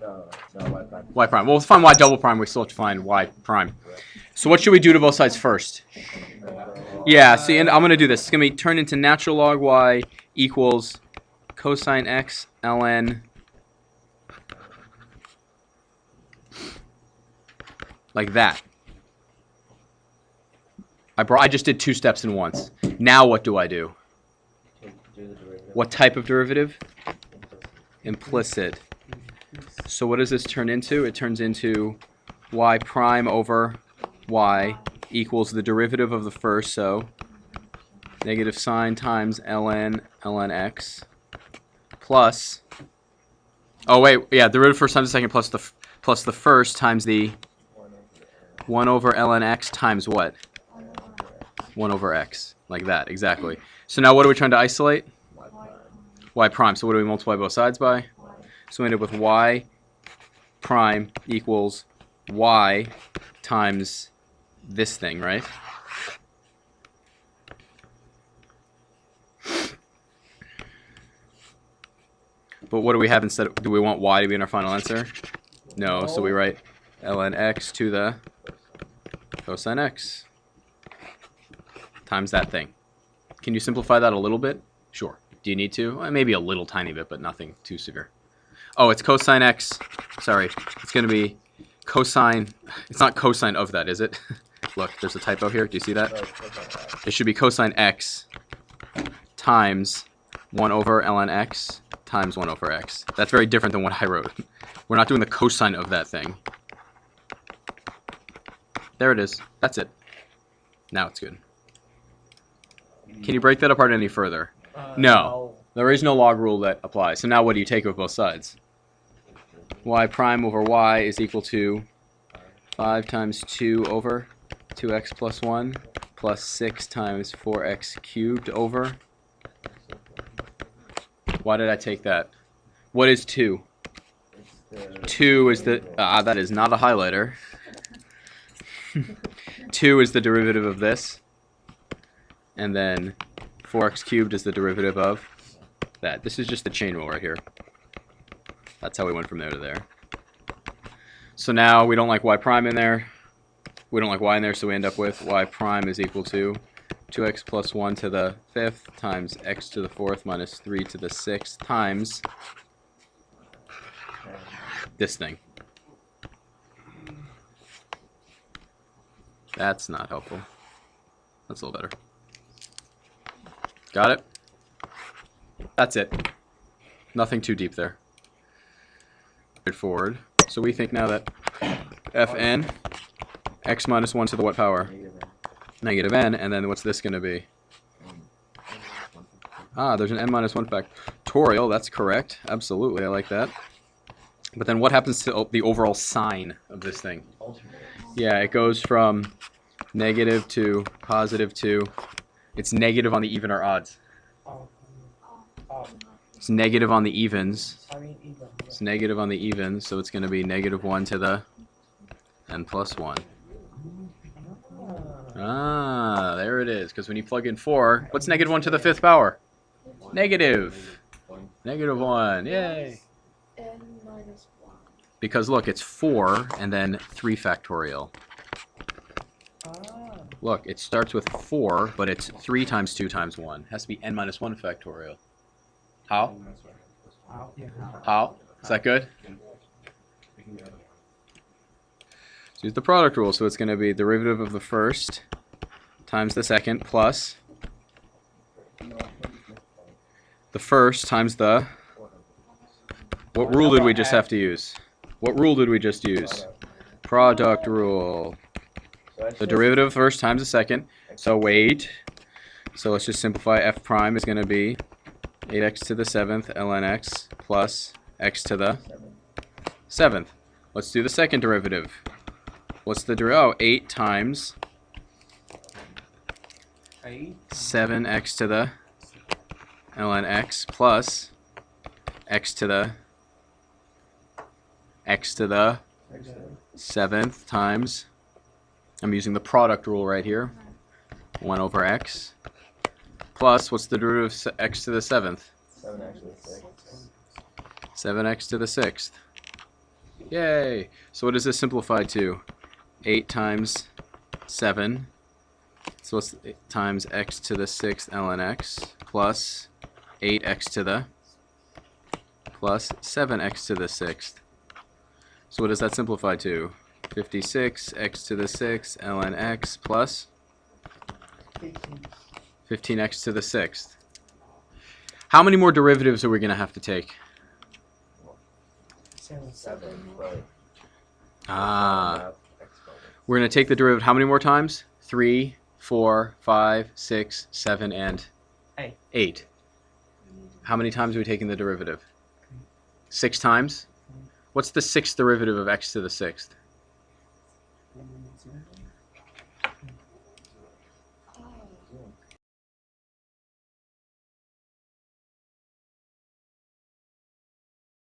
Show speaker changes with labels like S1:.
S1: No, y prime.
S2: Y prime. Well, we'll find y double prime. We still have to find y prime. So what should we do to both sides first? Yeah, see, and I'm going to do this. It's going to be turned into natural log y equals cosine x ln like that. I just did 2 steps in once. Now what do I do? What type of derivative? Implicit. So what does this turn into? It turns into y prime over y equals the derivative of the first, so negative sine times ln x plus, oh wait, yeah, derivative first times the second plus the first times the 1 over ln x times what? 1 over x, like that, exactly. So now what are we trying to isolate? Y prime. So what do we multiply both sides by? So we end up with y prime equals y times this thing, right? But what do we have instead of, do we want y to be in our final answer? No, so we write ln x to the cosine x times that thing. Can you simplify that a little bit? Sure. Do you need to? Well, maybe a little tiny bit, but nothing too severe. Oh, it's cosine x. Sorry. It's going to be cosine. It's not cosine of that, is it? Look, there's a typo here. Do you see that? It should be cosine x times 1 over ln x times 1 over x. That's very different than what I wrote. We're not doing the cosine of that thing. There it is. That's it. Now it's good. Can you break that apart any further? No. There is no log rule that applies. So now what do you take of both sides? Y prime over y is equal to 5 times 2 over 2x plus 1 plus 6 times 4x cubed over. Why did I take that? What is 2? 2 is the... that is not a highlighter. 2 is the derivative of this. And then 4x cubed is the derivative of that. This is just the chain rule right here. That's how we went from there to there. So now we don't like y prime in there. We don't like y in there, so we end up with y prime is equal to 2x plus 1 to the 5th times x to the 4th minus 3 to the 6th times this thing. That's not helpful. That's a little better. Got it? That's it. Nothing too deep there. Straightforward. So we think now that fn, x minus 1 to the what power? Negative n, and then what's this going to be? Ah, there's an n minus 1 factorial. That's correct. Absolutely, I like that. But then what happens to the overall sign of this thing? Yeah, it goes from negative to positive to... It's negative on the even or odds. It's negative on the evens. It's negative on the evens, so it's going to be negative 1 to the n plus 1. Ah, there it is. Because when you plug in 4, what's negative 1 to the 5th power? Negative. Negative 1. Yay. Because look, it's 4 and then 3 factorial. Look, it starts with 4, but it's 3 times 2 times 1. It has to be n minus 1 factorial. How? How? Is that good? So use the product rule. So it's going to be derivative of the first times the second plus the first times the... What rule did we just have to use? What rule did we just use? Product rule. The derivative first times the second. So wait. So let's just simplify. F prime is going to be 8x to the 7th ln x plus x to the 7th. Let's do the second derivative. What's the derivative? Oh, 8 times 7x to the ln x plus x to the 7th times... I'm using the product rule right here. 1 over x. Plus, what's the derivative of x to the 7th?
S1: 7x to the 6th.
S2: 7x to the 6th. Yay! So what does this simplify to? 8 times 7. So what's times x to the 6th ln x plus 8x to the plus 7x to the 6th. So what does that simplify to? 56 x to the 6th ln x plus 15x to the 6th. How many more derivatives are we going to have to take?
S1: 7, but
S2: We're going to take the derivative how many more times? 3, 4, 5, 6, 7, and 8. How many times are we taking the derivative? 6 times? What's the 6th derivative of x to the 6th?